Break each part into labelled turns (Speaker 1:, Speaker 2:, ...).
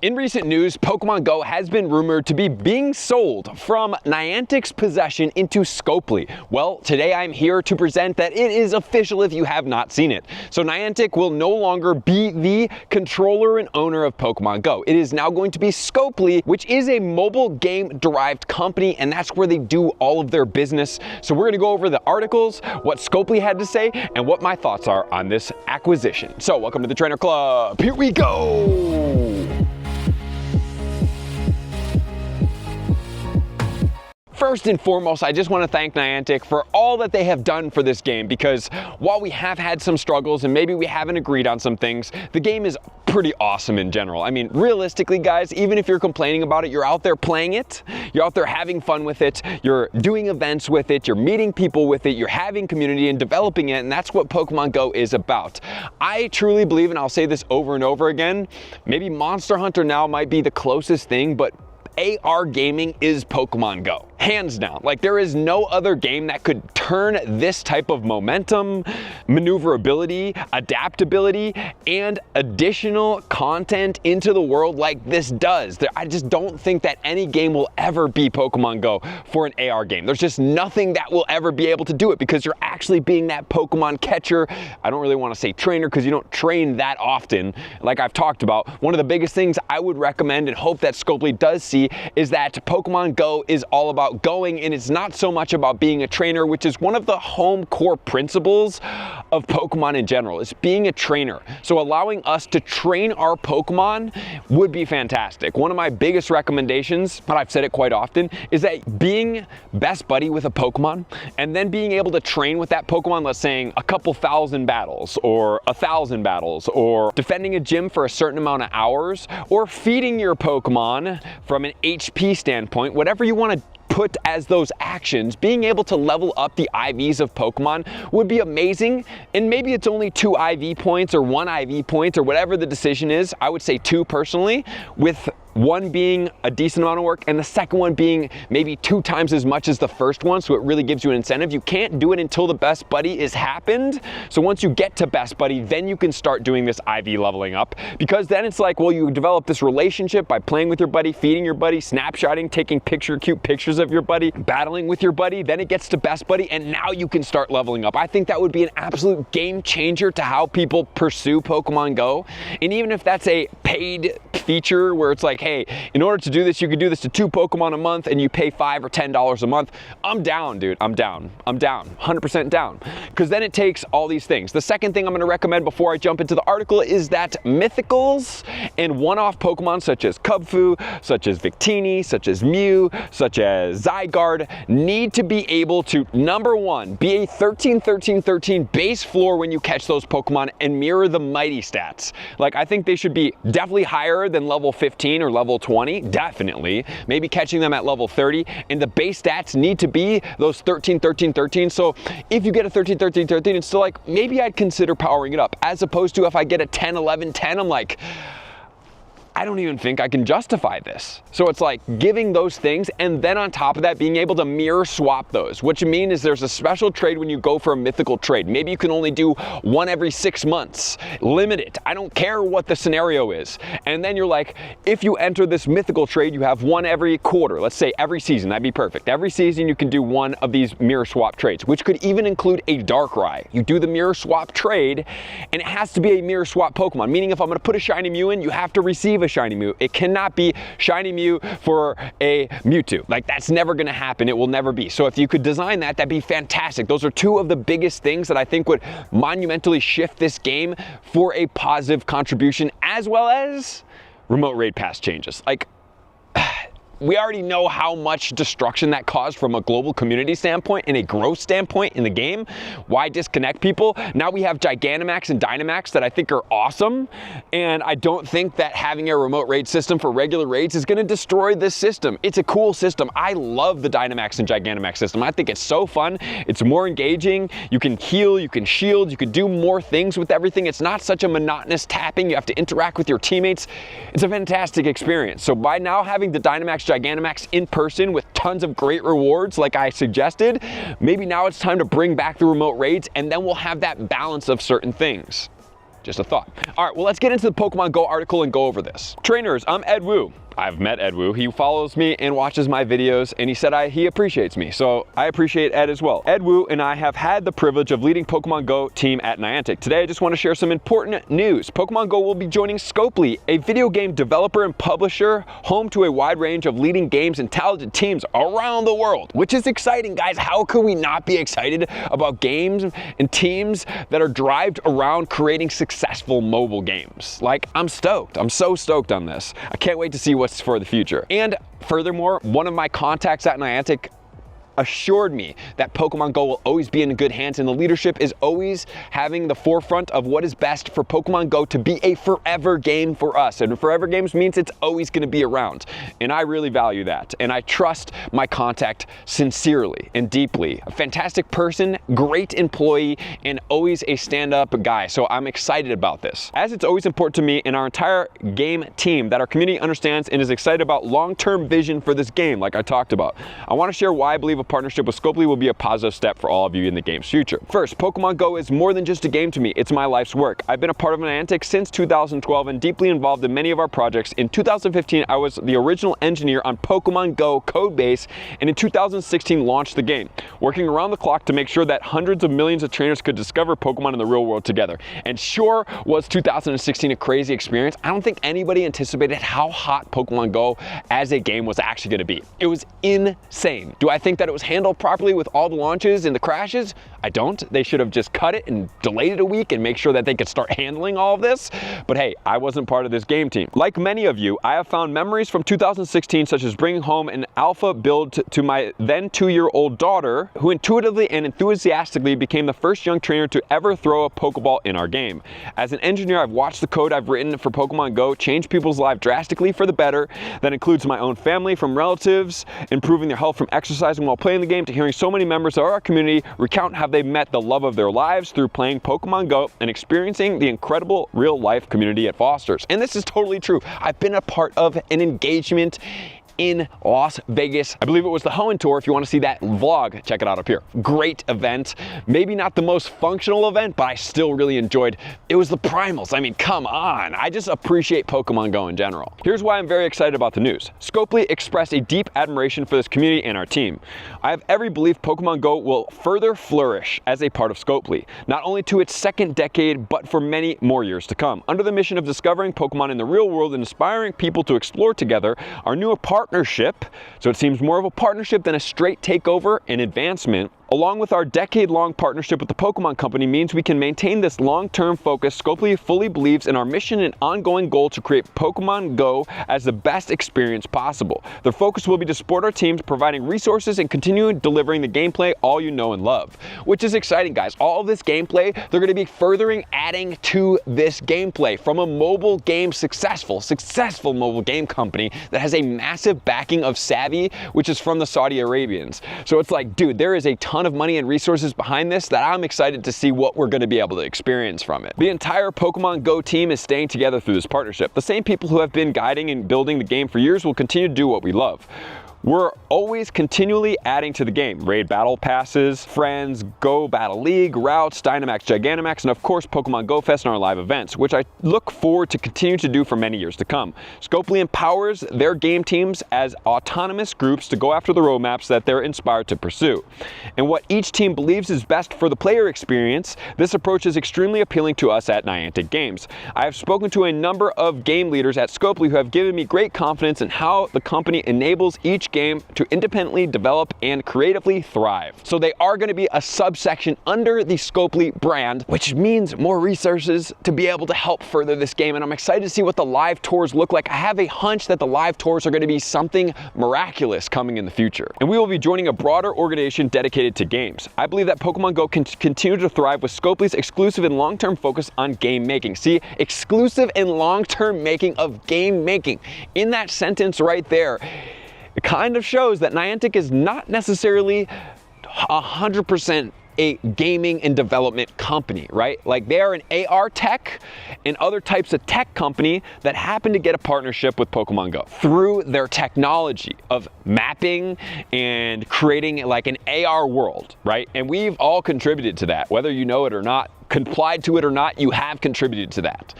Speaker 1: In recent news, Pokemon Go has been rumored to be being sold from Niantic's possession into Scopely. Well, today I'm here to present that it is official if you have not seen it. So Niantic will no longer be the controller and owner of Pokemon Go. It is now going to be Scopely, which is a mobile game-derived company, and that's where they do all of their business. So we're gonna go over the articles, what Scopely had to say, and what my thoughts are on this acquisition. So welcome to the Trainer Club. Here we go. First and foremost, I just want to thank Niantic for all that they have done for this game, because while we have had some struggles and maybe we haven't agreed on some things, the game is pretty awesome in general. I mean, realistically, guys, even if you're complaining about it, you're out there playing it, you're out there having fun with it, you're doing events with it, you're meeting people with it, you're having community and developing it, and that's what Pokemon Go is about. I truly believe, and I'll say this over and over again, maybe Monster Hunter now might be the closest thing, but AR gaming is Pokemon Go. Hands down. Like, there is no other game that could turn this type of momentum, maneuverability, adaptability, and additional content into the world like this does. I just don't think that any game will ever be Pokemon Go for an AR game. There's just nothing that will ever be able to do it, because you're actually being that Pokemon catcher. I don't really want to say trainer, because you don't train that often. Like I've talked about, one of the biggest things I would recommend and hope that Scopely does see is that Pokemon Go is all about going, and it's not so much about being a trainer, which is one of the home core principles of Pokemon in general, is being a trainer. So allowing us to train our Pokemon would be fantastic. One of my biggest recommendations, but I've said it quite often, is that being best buddy with a Pokemon and then being able to train with that Pokemon, let's say a couple thousand battles or 1,000 battles, or defending a gym for a certain amount of hours, or feeding your Pokemon from an HP standpoint, whatever you want to put as those actions, being able to level up the IVs of Pokemon would be amazing. And maybe it's only 2 IV points or 1 IV point or whatever the decision is. I would say 2 personally, with one being a decent amount of work and the second one being maybe 2 times as much as the first one, so it really gives you an incentive. You can't do it until the best buddy is happened. So once you get to best buddy, then you can start doing this IV leveling up, because then it's like, well, you develop this relationship by playing with your buddy, feeding your buddy, snapshotting, taking cute pictures of your buddy, battling with your buddy, then it gets to best buddy, and now you can start leveling up. I think that would be an absolute game changer to how people pursue Pokemon Go. And even if that's a paid feature where it's like, hey, in order to do this, you could do this to 2 Pokemon a month and you pay $5 or $10 a month. I'm down, dude. I'm down. 100% down. Because then it takes all these things. The second thing I'm going to recommend before I jump into the article is that mythicals and one-off Pokemon such as Kubfu, such as Victini, such as Mew, such as Zygarde need to be able to, number one, be a 13-13-13 base floor when you catch those Pokemon and mirror the mighty stats. Like, I think they should be definitely higher than level 15 or level 20, definitely. Maybe catching them at level 30, and the base stats need to be those 13-13-13. So if you get a 13-13-13, it's still like, maybe I'd consider powering it up, as opposed to if I get a 10-11-10, I'm like, I don't even think I can justify this. So it's like giving those things, and then on top of that, being able to mirror swap those. What you mean is there's a special trade when you go for a mythical trade. Maybe you can only do 1 every 6 months. Limit it. I don't care what the scenario is. And then you're like, if you enter this mythical trade, you have 1 every quarter. Let's say every season. That'd be perfect. Every season you can do 1 of these mirror swap trades, which could even include a Darkrai. You do the mirror swap trade, and it has to be a mirror swap Pokemon. Meaning if I'm going to put a shiny Mew in, you have to receive a shiny Mew. It cannot be shiny Mew for a Mewtwo. Like, that's never going to happen. It will never be. So if you could design that, that'd be fantastic. Those are 2 of the biggest things that I think would monumentally shift this game for a positive contribution, as well as remote raid pass changes. Like, we already know how much destruction that caused from a global community standpoint and a growth standpoint in the game. Why disconnect people? Now we have Gigantamax and Dynamax that I think are awesome, and I don't think that having a remote raid system for regular raids is going to destroy this system. It's a cool system. I love the Dynamax and Gigantamax system. I think it's so fun. It's more engaging. You can heal, you can shield, you can do more things with everything. It's not such a monotonous tapping. You have to interact with your teammates. It's a fantastic experience. So by now having the Dynamax, Gigantamax in person with tons of great rewards like I suggested, maybe now it's time to bring back the remote raids, and then we'll have that balance of certain things. Just a thought. All right, well, let's get into the Pokemon Go article and go over this. Trainers, I'm Ed Wu. I've met Ed Wu. He follows me and watches my videos, and he said he appreciates me. So I appreciate Ed as well. Ed Wu and I have had the privilege of leading Pokemon Go team at Niantic. Today, I just want to share some important news. Pokemon Go will be joining Scopely, a video game developer and publisher, home to a wide range of leading games and talented teams around the world, which is exciting, guys. How could we not be excited about games and teams that are derived around creating successful mobile games? Like, I'm stoked. I'm so stoked on this. I can't wait to see what's for the future. And furthermore, one of my contacts at Niantic assured me that Pokemon Go will always be in good hands, and the leadership is always having the forefront of what is best for Pokemon Go to be a forever game for us. And forever games means it's always going to be around. And I really value that. And I trust my contact sincerely and deeply. A fantastic person, great employee, and always a stand-up guy. So I'm excited about this. As it's always important to me and our entire game team that our community understands and is excited about long-term vision for this game, like I talked about. I want to share why I believe a partnership with Scopely will be a positive step for all of you in the game's future. First, Pokemon Go is more than just a game to me, it's my life's work. I've been a part of Niantic since 2012 and deeply involved in many of our projects. In 2015, I was the original engineer on Pokemon Go codebase, and in 2016 launched the game, working around the clock to make sure that hundreds of millions of trainers could discover Pokemon in the real world together. And sure was 2016 a crazy experience. I don't think anybody anticipated how hot Pokemon Go as a game was actually going to be. It was insane. Do I think that it was handled properly with all the launches and the crashes? I don't. They should have just cut it and delayed it a week and make sure that they could start handling all of this. But hey, I wasn't part of this game team. Like many of you, I have found memories from 2016, such as bringing home an alpha build to my then 2-year-old daughter, who intuitively and enthusiastically became the first young trainer to ever throw a Pokeball in our game. As an engineer, I've watched the code I've written for Pokemon Go change people's lives drastically for the better. That includes my own family from relatives, improving their health from exercising while playing the game, to hearing so many members of our community recount how they met the love of their lives through playing Pokemon Go and experiencing the incredible real-life community it fosters. And this is totally true. I've been a part of an engagement in Las Vegas. I believe it was the Hoenn Tour. If you want to see that vlog, check it out up here. Great event. Maybe not the most functional event, but I still really enjoyed. It was the primals. I mean, come on. I just appreciate Pokemon Go in general. Here's why I'm very excited about the news. Scopely expressed a deep admiration for this community and our team. I have every belief Pokemon Go will further flourish as a part of Scopely, not only to its second decade, but for many more years to come. Under the mission of discovering Pokemon in the real world and inspiring people to explore together, our new partnership, so it seems more of a partnership than a straight takeover and advancement, along with our decade-long partnership with the Pokemon Company, means we can maintain this long-term focus. Scopely fully believes in our mission and ongoing goal to create Pokemon Go as the best experience possible. Their focus will be to support our teams, providing resources and continuing delivering the gameplay all you know and love, which is exciting, guys. All of this gameplay, they're going to be furthering adding to this gameplay from a mobile game successful mobile game company that has a massive backing of Savvy, which is from the Saudi Arabians. So it's like, dude, there is a ton of money and resources behind this that I'm excited to see what we're going to be able to experience from it. The entire Pokemon Go team is staying together through this partnership. The same people who have been guiding and building the game for years will continue to do what we love. We're always continually adding to the game. Raid battle passes, friends, Go Battle League, routes, Dynamax, Gigantamax, and of course Pokemon Go Fest and our live events, which I look forward to continue to do for many years to come. Scopely empowers their game teams as autonomous groups to go after the roadmaps that they're inspired to pursue. And what each team believes is best for the player experience, this approach is extremely appealing to us at Niantic Games. I have spoken to a number of game leaders at Scopely who have given me great confidence in how the company enables each game to independently develop and creatively thrive. So they are going to be a subsection under the Scopely brand, which means more resources to be able to help further this game. And I'm excited to see what the live tours look like. I have a hunch that the live tours are going to be something miraculous coming in the future. And we will be joining a broader organization dedicated to games. I believe that Pokemon Go can continue to thrive with Scopely's exclusive and long-term focus on game making. See, exclusive and long-term making of game making. In that sentence right there, it kind of shows that Niantic is not necessarily 100% a gaming and development company, right? Like they are an AR tech and other types of tech company that happen to get a partnership with Pokemon Go through their technology of mapping and creating like an AR world, right? And we've all contributed to that, whether you know it or not. complied to it or not, you have contributed to that.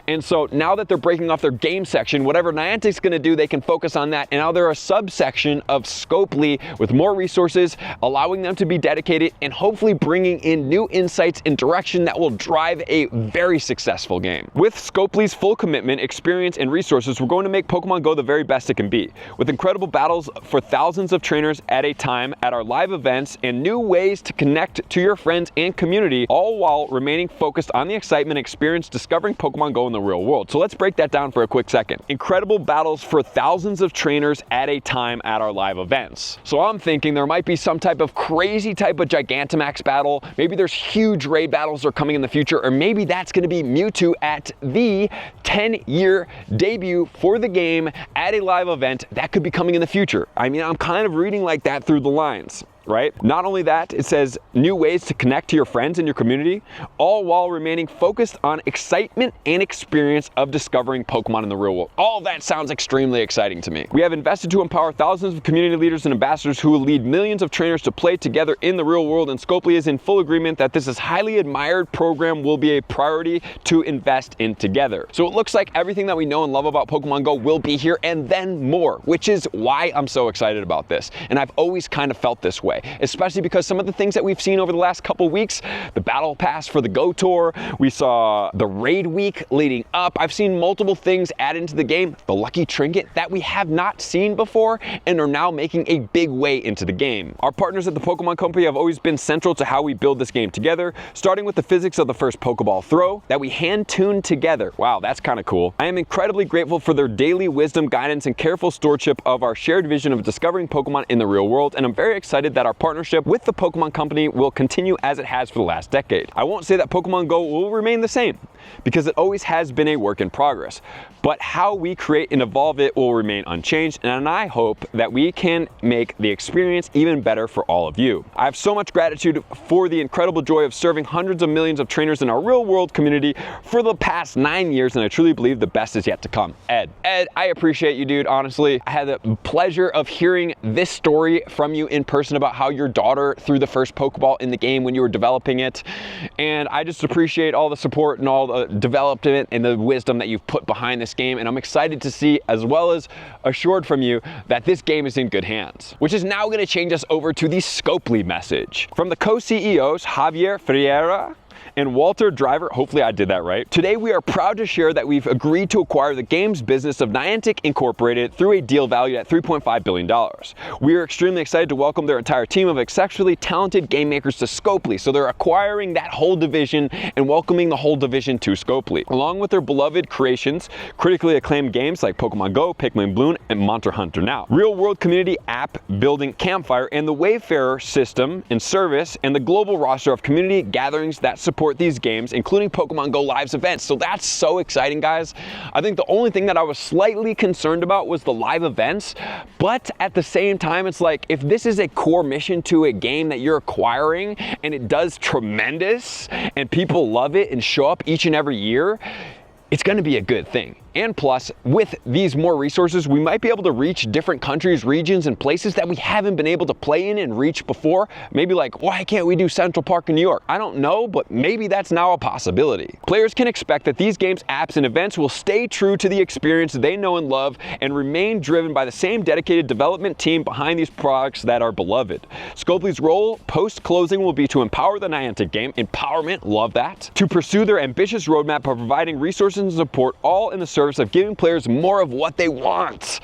Speaker 1: And so now that they're breaking off their game section, whatever Niantic's going to do, they can focus on that. And now they're a subsection of Scopely with more resources, allowing them to be dedicated and hopefully bringing in new insights and direction that will drive a very successful game. With Scopely's full commitment, experience, and resources, we're going to make Pokemon Go the very best it can be. With incredible battles for thousands of trainers at a time at our live events and new ways to connect to your friends and community, all while remaining focused on the excitement experience discovering Pokemon Go in the real world. So let's break that down for a quick second. Incredible battles for thousands of trainers at a time at our live events. So I'm thinking there might be some type of crazy type of Gigantamax battle. Maybe there's huge raid battles that are coming in the future, or maybe that's going to be Mewtwo at the 10-year debut for the game at a live event that could be coming in the future. I mean, I'm kind of reading like that through the lines, right? Not only that, it says new ways to connect to your friends and your community, all while remaining focused on excitement and experience of discovering Pokemon in the real world. All that sounds extremely exciting to me. We have invested to empower thousands of community leaders and ambassadors who will lead millions of trainers to play together in the real world, and Scopely is in full agreement that this is highly admired program will be a priority to invest in together. So it looks like everything that we know and love about Pokemon Go will be here and then more, which is why I'm so excited about this. And I've always kind of felt this way, especially because some of the things that we've seen over the last couple weeks, the battle pass for the Go Tour, we saw the raid week leading up. I've seen multiple things added into the game, the lucky trinket that we have not seen before and are now making a big way into the game. Our partners at the Pokemon Company have always been central to how we build this game together, starting with the physics of the first Pokeball throw that we hand-tuned together. Wow, that's kind of cool. I am incredibly grateful for their daily wisdom, guidance, and careful stewardship of our shared vision of discovering Pokemon in the real world, and I'm very excited that our partnership with the Pokemon Company will continue as it has for the last decade. I won't say that Pokemon Go will remain the same, because it always has been a work in progress, but how we create and evolve it will remain unchanged, and I hope that we can make the experience even better for all of you. I have so much gratitude for the incredible joy of serving hundreds of millions of trainers in our real world community for the past 9 years, and I truly believe the best is yet to come. Ed, I appreciate you, dude. Honestly, I had the pleasure of hearing this story from you in person about how your daughter threw the first Pokeball in the game when you were developing it, and I just appreciate all the support and all the development and the wisdom that you've put behind this game, and I'm excited to see, as well as assured from you, that this game is in good hands. Which is now going to change us over to the Scopely message. From the co-CEOs, Javier Ferreira and Walter Driver, hopefully I did that right. Today we are proud to share that we've agreed to acquire the games business of Niantic Incorporated through a deal valued at $3.5 billion. We are extremely excited to welcome their entire team of exceptionally talented game makers to Scopely. So they're acquiring that whole division and welcoming the whole division to Scopely. Along with their beloved creations, critically acclaimed games like Pokemon Go, Pikmin Bloom, and Monster Hunter Now. Real world community app building Campfire and the Wayfarer system and service and the global roster of community gatherings that support these games, including Pokemon Go Live's events. So that's so exciting, guys. I think the only thing that I was slightly concerned about was the live events, but at the same time, it's like, if this is a core mission to a game that you're acquiring and it does tremendous and people love it and show up each and every year, it's going to be a good thing. And plus, with these more resources, we might be able to reach different countries, regions, and places that we haven't been able to play in and reach before. Maybe like, why can't we do Central Park in New York? I don't know, but maybe that's now a possibility. Players can expect that these games, apps, and events will stay true to the experience they know and love and remain driven by the same dedicated development team behind these products that are beloved. Scopely's role post-closing will be to empower the Niantic game, empowerment, love that, to pursue their ambitious roadmap of providing resources and support, all in the service of giving players more of what they want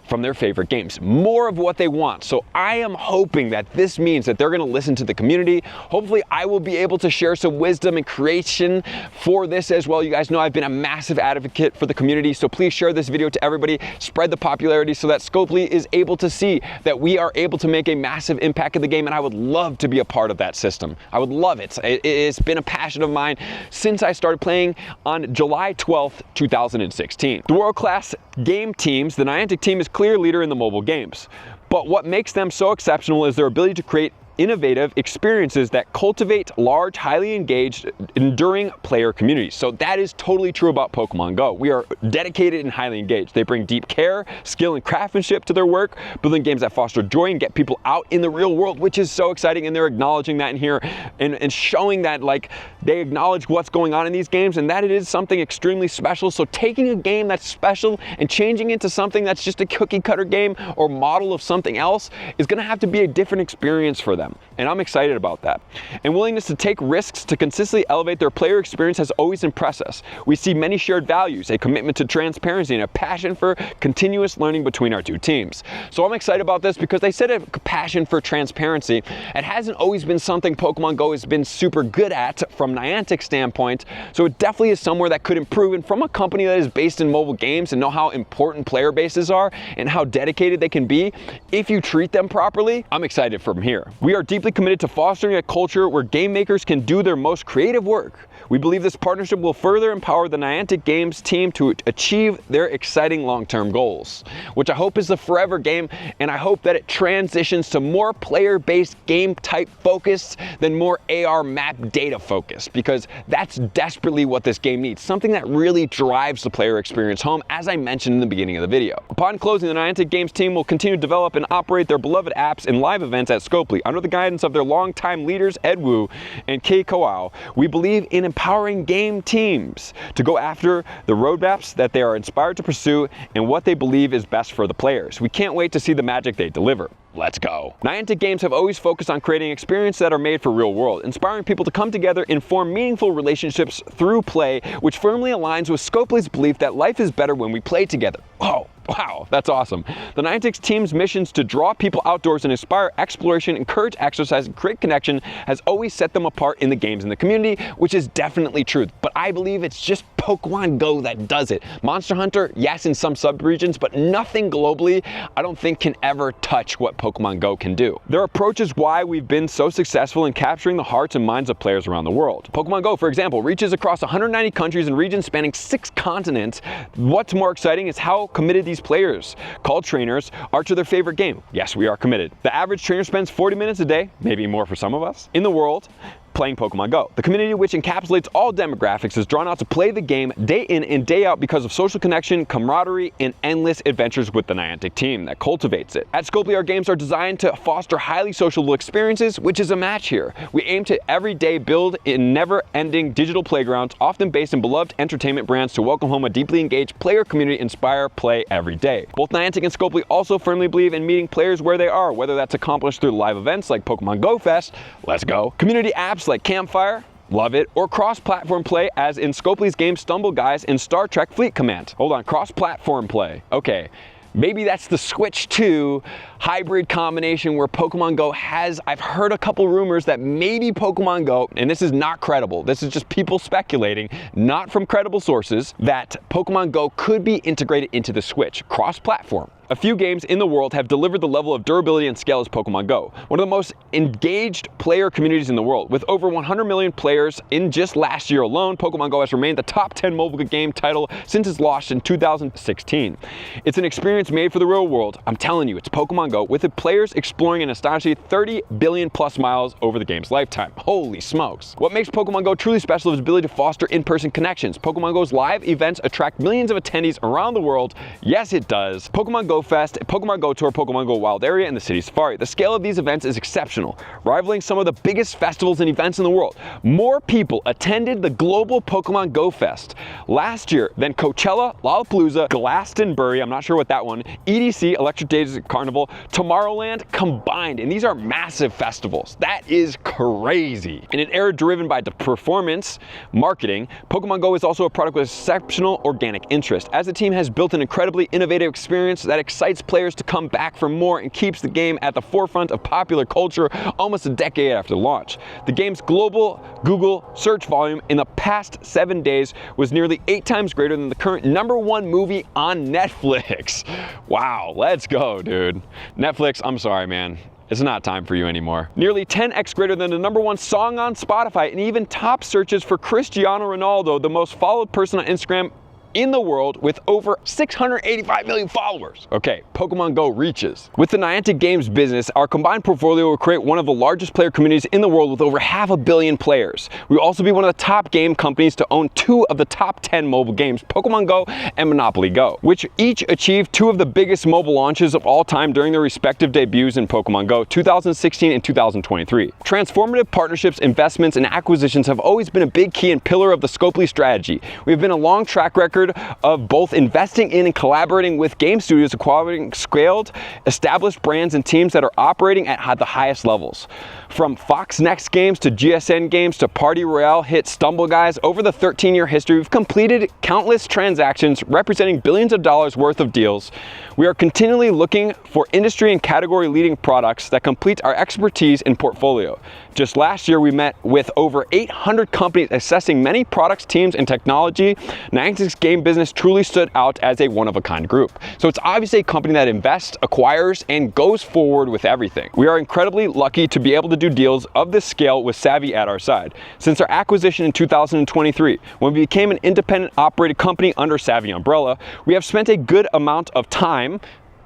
Speaker 1: from their favorite games, more of what they want. So I am hoping that this means that they're going to listen to the community. Hopefully I will be able to share some wisdom and creation for this as well. You guys know I've been a massive advocate for the community, so please share this video to everybody, spread the popularity so that Scopely is able to see that we are able to make a massive impact in the game, and I would love to be a part of that system. I would love it. It's been a passion of mine since I started playing on July 12th, 2016. The world-class game teams, the Niantic team is clear leader in the mobile games. But what makes them so exceptional is their ability to create innovative experiences that cultivate large, highly engaged, enduring player communities. So that is totally true about Pokemon Go. We are dedicated and highly engaged. They bring deep care, skill, and craftsmanship to their work, building games that foster joy and get people out in the real world, which is so exciting, and they're acknowledging that in here and showing that, like, They acknowledge what's going on in these games and that it is something extremely special. So taking a game that's special and changing it into something that's just a cookie cutter game or model of something else is going to have to be a different experience for them. And I'm excited about that. And willingness to take risks to consistently elevate their player experience has always impressed us. We see many shared values, a commitment to transparency, and a passion for continuous learning between our two teams. So I'm excited about this because they said a passion for transparency. It hasn't always been something Pokemon Go has been super good at from Niantic's standpoint. So it definitely is somewhere that could improve. And from a company that is based in mobile games and know how important player bases are and how dedicated they can be, if you treat them properly, I'm excited from here. We are deeply committed to fostering a culture where game makers can do their most creative work. We believe this partnership will further empower the Niantic Games team to achieve their exciting long-term goals, which I hope is the forever game, and I hope that it transitions to more player-based game type focus than more AR map data focus, because that's desperately what this game needs, something that really drives the player experience home, as I mentioned in the beginning of the video. Upon closing, the Niantic Games team will continue to develop and operate their beloved apps and live events at Scopely under the guidance of their longtime leaders Ed Wu and Kei Kawao. We believe in empowering game teams to go after the roadmaps that they are inspired to pursue and what they believe is best for the players. We can't wait to see the magic they deliver. Let's go. Niantic Games have always focused on creating experiences that are made for real world, inspiring people to come together and form meaningful relationships through play, which firmly aligns with Scopely's belief that life is better when we play together. Oh, wow, that's awesome. The Niantic team's missions to draw people outdoors and inspire exploration, encourage exercise, and create connection has always set them apart in the games and the community, which is definitely true. But I believe it's just Pokemon Go that does it. Monster Hunter, yes, in some sub-regions, but nothing globally, I don't think can ever touch what Pokemon Go can do. Their approach is why we've been so successful in capturing the hearts and minds of players around the world. Pokemon Go, for example, reaches across 190 countries and regions spanning 6 continents. What's more exciting is how committed these players, called trainers, are to their favorite game. Yes, we are committed. The average trainer spends 40 minutes a day, maybe more for some of us, in the world, playing Pokemon Go. The community, which encapsulates all demographics, is drawn out to play the game day in and day out because of social connection, camaraderie, and endless adventures with the Niantic team that cultivates it. At Scopely, our games are designed to foster highly sociable experiences, which is a match here. We aim to every day build in never-ending digital playgrounds, often based in beloved entertainment brands, to welcome home a deeply engaged player community, inspire play every day. Both Niantic and Scopely also firmly believe in meeting players where they are, whether that's accomplished through live events like Pokemon Go Fest, let's go, community apps like Campfire, love it, or cross-platform play as in Scopely's game Stumble Guys and Star Trek Fleet Command. Hold on, cross-platform play. Okay, maybe that's the Switch 2 hybrid combination where Pokemon Go has, I've heard a couple rumors that maybe Pokemon Go, and this is not credible, this is just people speculating, not from credible sources, that Pokemon Go could be integrated into the Switch, cross-platform. A few games in the world have delivered the level of durability and scale as Pokemon Go, one of the most engaged player communities in the world. With over 100 million players in just last year alone, Pokemon Go has remained the top 10 mobile game title since its launch in 2016. It's an experience made for the real world. I'm telling you, it's Pokemon Go, with the players exploring an astonishing 30 billion plus miles over the game's lifetime. Holy smokes. What makes Pokemon Go truly special is its ability to foster in-person connections. Pokemon Go's live events attract millions of attendees around the world. Yes, it does. Pokemon Go Fest, Pokemon Go Tour, Pokemon Go Wild Area, and the City Safari. The scale of these events is exceptional, rivaling some of the biggest festivals and events in the world. More people attended the global Pokemon Go Fest last year than Coachella, Lollapalooza, Glastonbury, I'm not sure what that one, EDC, Electric Days Carnival, Tomorrowland combined, and these are massive festivals. That is crazy. In an era driven by the performance marketing, Pokemon Go is also a product with exceptional organic interest, as the team has built an incredibly innovative experience that excites players to come back for more and keeps the game at the forefront of popular culture almost a decade after launch. The game's global Google search volume in the past 7 days was nearly 8 times greater than the current #1 movie on Netflix. Wow, let's go, dude. Netflix, I'm sorry, man. It's not time for you anymore. Nearly 10x greater than the #1 song on Spotify, and even top searches for Cristiano Ronaldo, the most followed person on Instagram in the world with over 685 million followers. Okay, Pokemon Go reaches. With the Niantic Games business, our combined portfolio will create one of the largest player communities in the world with over 500 million players. We will also be one of the top game companies to own 2 of the top 10 mobile games, Pokemon Go and Monopoly Go, which each achieved 2 of the biggest mobile launches of all time during their respective debuts in Pokemon Go 2016 and 2023. Transformative partnerships, investments, and acquisitions have always been a big key and pillar of the Scopely strategy. We have been a long track record of both investing in and collaborating with game studios, acquiring scaled, established brands and teams that are operating at the highest levels. From Fox Next games to GSN games to Party Royale hit Stumble Guys, over the 13-year history, we've completed countless transactions representing billions of dollars worth of deals. We are continually looking for industry and category leading products that complete our expertise and portfolio. Just last year, we met with over 800 companies assessing many products, teams, and technology. Niantic's game business truly stood out as a one-of-a-kind group. So it's obviously a company that invests, acquires, and goes forward with everything. We are incredibly lucky to be able to do deals of this scale with Savvy at our side. Since our acquisition in 2023, when we became an independent operated company under Savvy umbrella, we have spent a good amount of time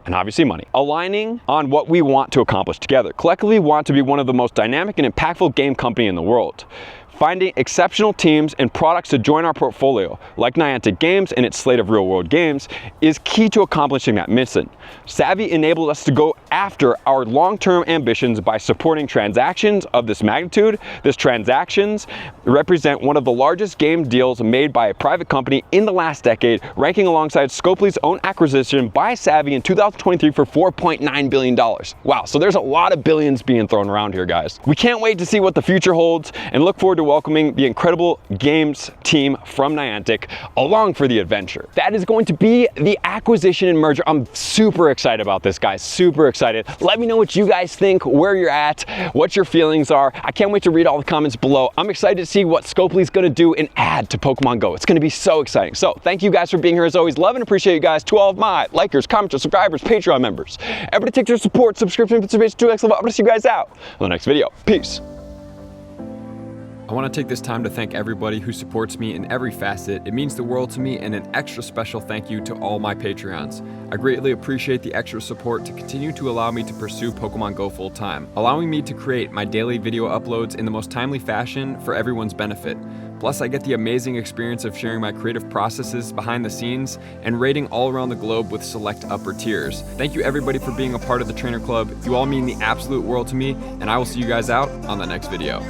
Speaker 1: and obviously money, aligning on what we want to accomplish together. Collectively, we want to be one of the most dynamic and impactful game company in the world. Finding exceptional teams and products to join our portfolio, like Niantic Games and its slate of real-world games, is key to accomplishing that mission. Savvy enabled us to go after our long-term ambitions by supporting transactions of this magnitude. These transactions represent one of the largest game deals made by a private company in the last decade, ranking alongside Scopely's own acquisition by Savvy in 2023 for $4.9 billion. Wow, so there's a lot of billions being thrown around here, guys. We can't wait to see what the future holds and look forward to welcoming the incredible games team from Niantic along for the adventure. That is going to be the acquisition and merger. I'm super excited about this, guys, super excited. Let me know what you guys think, where you're at, what your feelings are. I can't wait to read all the comments below. I'm excited to see what Scopely's gonna do and add to Pokemon Go. It's gonna be so exciting. So thank you guys for being here as always. Love and appreciate you guys. To all of my likers, commenters, subscribers, Patreon members. Everybody take your support, subscription, participation, 2x level. I'm gonna see you guys out on the next video. Peace.
Speaker 2: I want to take this time to thank everybody who supports me in every facet. It means the world to me, and an extra special thank you to all my Patreons. I greatly appreciate the extra support to continue to allow me to pursue Pokemon Go full time, allowing me to create my daily video uploads in the most timely fashion for everyone's benefit. Plus, I get the amazing experience of sharing my creative processes behind the scenes and raiding all around the globe with select upper tiers. Thank you everybody for being a part of the Trainer Club. You all mean the absolute world to me, and I will see you guys out on the next video.